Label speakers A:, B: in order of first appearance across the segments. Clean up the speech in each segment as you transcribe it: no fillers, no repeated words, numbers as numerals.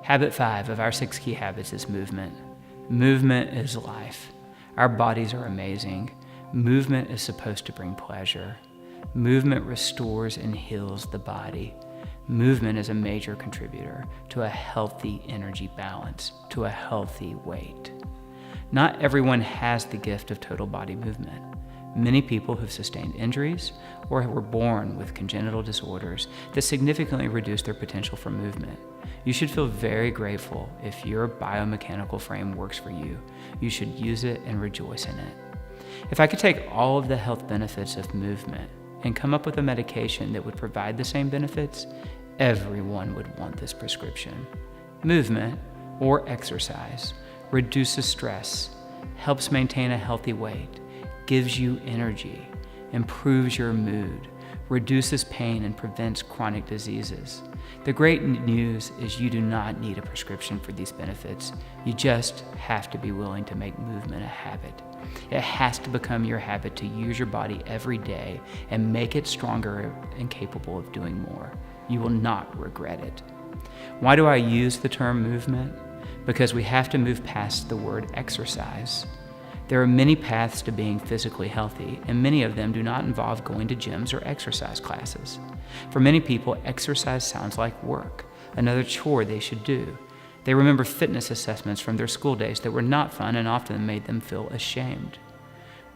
A: Habit 5 of our 6 key habits is movement. Movement is life. Our bodies are amazing. Movement is supposed to bring pleasure. Movement restores and heals the body. Movement is a major contributor to a healthy energy balance, to a healthy weight. Not everyone has the gift of total body movement. Many people have sustained injuries or were born with congenital disorders that significantly reduce their potential for movement. You should feel very grateful if your biomechanical frame works for you. You should use it and rejoice in it. If I could take all of the health benefits of movement and come up with a medication that would provide the same benefits, everyone would want this prescription. Movement, or exercise, reduces stress, helps maintain a healthy weight, gives you energy, improves your mood, reduces pain, and prevents chronic diseases. The great news is you do not need a prescription for these benefits. You just have to be willing to make movement a habit. It has to become your habit to use your body every day and make it stronger and capable of doing more. You will not regret it. Why do I use the term movement? Because we have to move past the word exercise. There are many paths to being physically healthy, and many of them do not involve going to gyms or exercise classes. For many people, exercise sounds like work, another chore they should do. They remember fitness assessments from their school days that were not fun and often made them feel ashamed.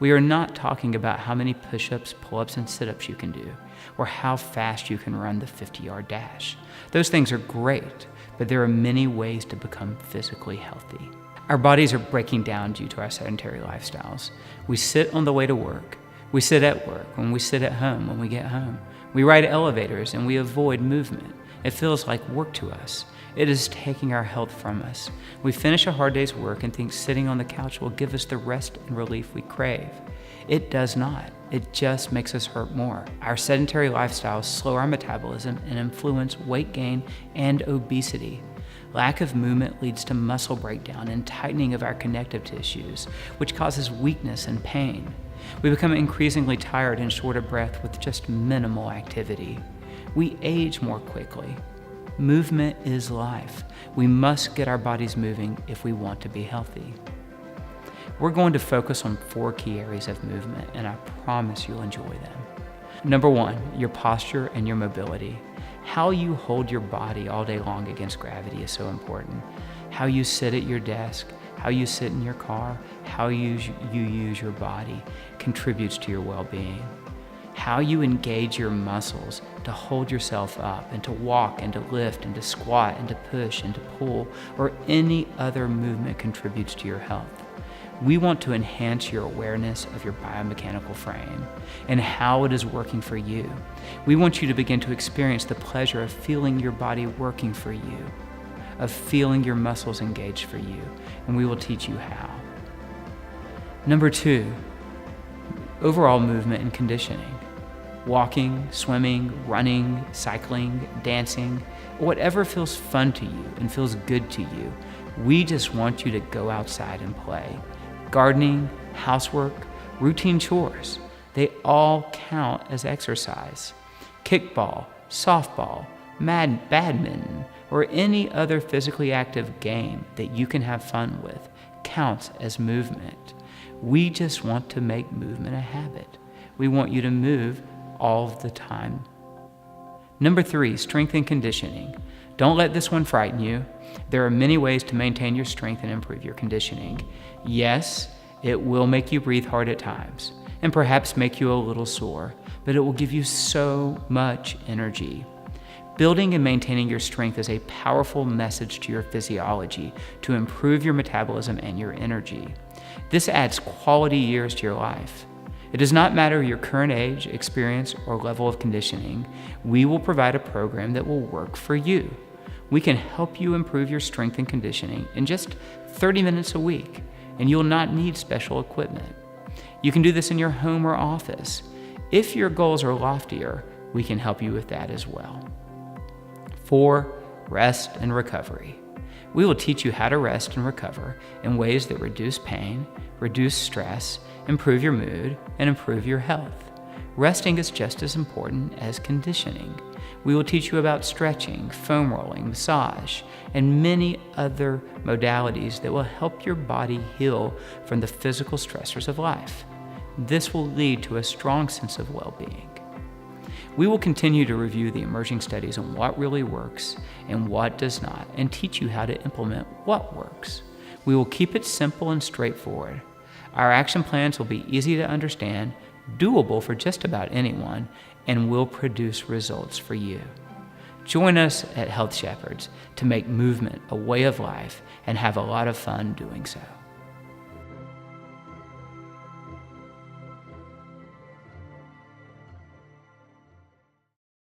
A: We are not talking about how many push-ups, pull-ups, and sit-ups you can do, or how fast you can run the 50-yard dash. Those things are great, but there are many ways to become physically healthy. Our bodies are breaking down due to our sedentary lifestyles. We sit on the way to work. We sit at work. When we sit at home, when we get home. We ride elevators and we avoid movement. It feels like work to us. It is taking our health from us. We finish a hard day's work and think sitting on the couch will give us the rest and relief we crave. It does not. It just makes us hurt more. Our sedentary lifestyles slow our metabolism and influence weight gain and obesity. Lack of movement leads to muscle breakdown and tightening of our connective tissues, which causes weakness and pain. We become increasingly tired and short of breath with just minimal activity. We age more quickly. Movement is life. We must get our bodies moving if we want to be healthy. We're going to focus on 4 key areas of movement, and I promise you'll enjoy them. Number 1, your posture and your mobility. How you hold your body all day long against gravity is so important. How you sit at your desk, how you sit in your car, how you use your body contributes to your well-being. How you engage your muscles to hold yourself up and to walk and to lift and to squat and to push and to pull or any other movement contributes to your health. We want to enhance your awareness of your biomechanical frame and how it is working for you. We want you to begin to experience the pleasure of feeling your body working for you, of feeling your muscles engaged for you, and we will teach you how. Number 2, overall movement and conditioning. Walking, swimming, running, cycling, dancing, whatever feels fun to you and feels good to you. We just want you to go outside and play. Gardening, housework, routine chores, they all count as exercise. Kickball, softball, badminton, or any other physically active game that you can have fun with counts as movement. We just want to make movement a habit. We want you to move all the time. Number 3, strength and conditioning. Don't let this one frighten you. There are many ways to maintain your strength and improve your conditioning. Yes, it will make you breathe hard at times and perhaps make you a little sore, but it will give you so much energy. Building and maintaining your strength is a powerful message to your physiology to improve your metabolism and your energy. This adds quality years to your life. It does not matter your current age, experience, or level of conditioning. We will provide a program that will work for you. We can help you improve your strength and conditioning in just 30 minutes a week, and you'll not need special equipment. You can do this in your home or office. If your goals are loftier, we can help you with that as well. 4, rest and recovery. We will teach you how to rest and recover in ways that reduce pain, reduce stress, improve your mood, and improve your health. Resting is just as important as conditioning. We will teach you about stretching, foam rolling, massage, and many other modalities that will help your body heal from the physical stressors of life. This will lead to a strong sense of well-being. We will continue to review the emerging studies on what really works and what does not, and teach you how to implement what works. We will keep it simple and straightforward. Our action plans will be easy to understand, doable for just about anyone, and will produce results for you. Join us at Health Shepherds to make movement a way of life and have a lot of fun doing so.